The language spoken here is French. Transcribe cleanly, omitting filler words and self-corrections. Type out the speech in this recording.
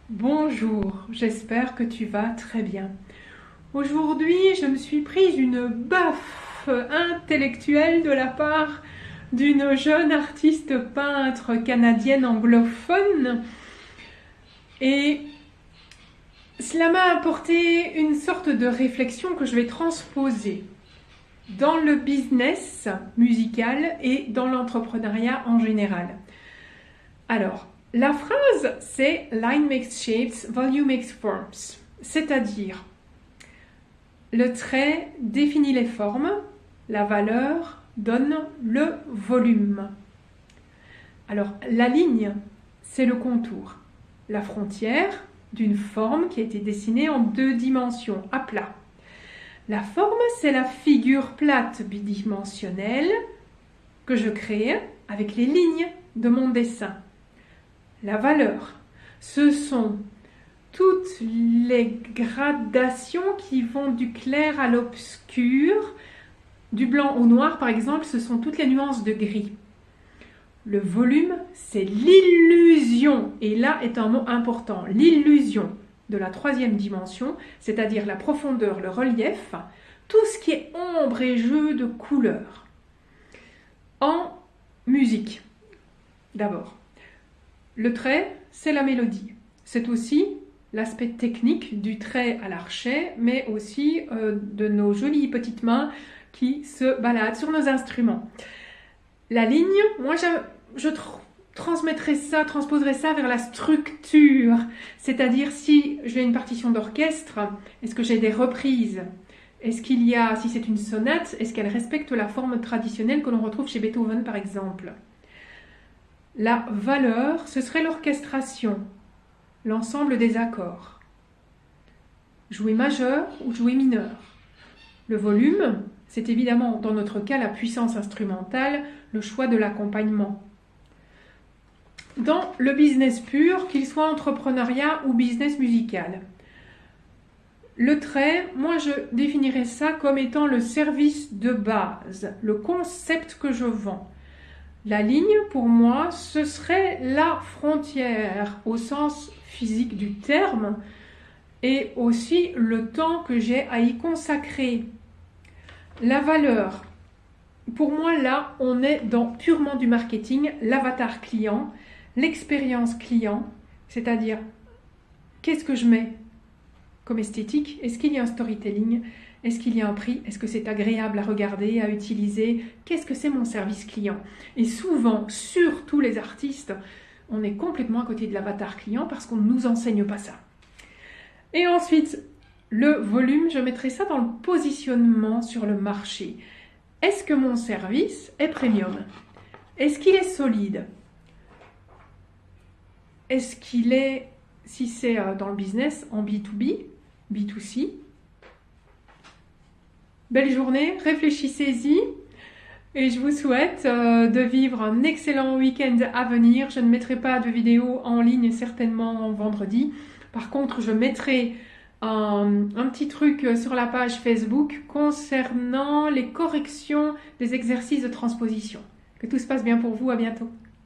Bonjour, j'espère que tu vas très bien. Aujourd'hui, je me suis prise une baffe intellectuelle de la part d'une jeune artiste peintre canadienne anglophone et cela m'a apporté une sorte de réflexion que je vais transposer dans le business musical et dans l'entrepreneuriat en général. Alors, la phrase, c'est Line makes shapes, volume makes forms. C'est-à-dire, le trait définit les formes, la valeur donne le volume. Alors, la ligne, c'est le contour, la frontière d'une forme qui a été dessinée en 2 dimensions, à plat. La forme, c'est la figure plate bidimensionnelle que je crée avec les lignes de mon dessin. La valeur, ce sont toutes les gradations qui vont du clair à l'obscur, du blanc au noir par exemple, ce sont toutes les nuances de gris. Le volume, c'est l'illusion, et là est un mot important, l'illusion de la 3e dimension, c'est-à-dire la profondeur, le relief, tout ce qui est ombre et jeu de couleurs. En musique, d'abord. Le trait, c'est la mélodie. C'est aussi l'aspect technique du trait à l'archet, mais aussi de nos jolies petites mains qui se baladent sur nos instruments. La ligne, moi je transmettrai ça, transposerai ça vers la structure. C'est-à-dire si j'ai une partition d'orchestre, est-ce que j'ai des reprises ? Est-ce qu'il y a, si c'est une sonate, est-ce qu'elle respecte la forme traditionnelle que l'on retrouve chez Beethoven par exemple ? La valeur, ce serait l'orchestration, l'ensemble des accords. Jouer majeur ou jouer mineur. Le volume, c'est évidemment dans notre cas la puissance instrumentale, le choix de l'accompagnement. Dans le business pur, qu'il soit entrepreneuriat ou business musical, le trait, moi je définirais ça comme étant le service de base, le concept que je vends. La ligne, pour moi, ce serait la frontière au sens physique du terme et aussi le temps que j'ai à y consacrer. La valeur, pour moi, là, on est dans purement du marketing, l'avatar client, l'expérience client, c'est-à-dire qu'est-ce que je mets comme esthétique, est-ce qu'il y a un storytelling ? Est-ce qu'il y a un prix ? Est-ce que c'est agréable à regarder, à utiliser ? Qu'est-ce que c'est mon service client ? Et souvent, surtout les artistes, on est complètement à côté de l'avatar client parce qu'on ne nous enseigne pas ça. Et ensuite, le volume, je mettrai ça dans le positionnement sur le marché. Est-ce que mon service est premium ? Est-ce qu'il est solide ? Est-ce qu'il est, si c'est dans le business, en B2B, B2C ? Belle journée, réfléchissez-y et je vous souhaite de vivre un excellent week-end à venir. Je ne mettrai pas de vidéo en ligne certainement vendredi. Par contre, je mettrai un petit truc sur la page Facebook concernant les corrections des exercices de transposition. Que tout se passe bien pour vous, à bientôt.